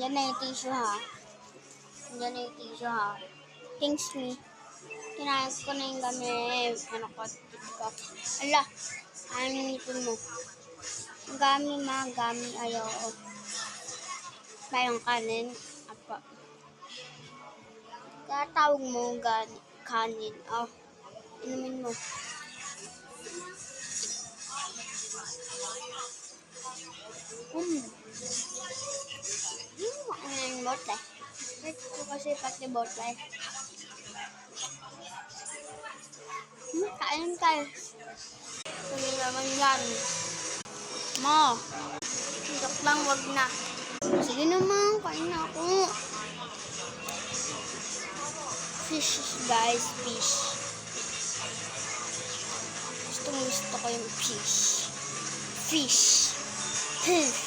Yan na yung tissue ha. Yan na yung tissue ha. Kingsley. Kinain ko na yung gami. Ano ko? Ala. Ano nipon mo? Gami ma. Gami. Ayaw. Tayong kanin. Apa. Kaya tawag mo kanin. Oh. Inumin mo. Ano yung botle? Wait ko kasi pati botle. Kain tayo. Ano naman yan? Ma. Joke lang, wag na. Sige naman, kain na ako. Fish, guys, fish. Gusto ko yung fish. Fish. Fish.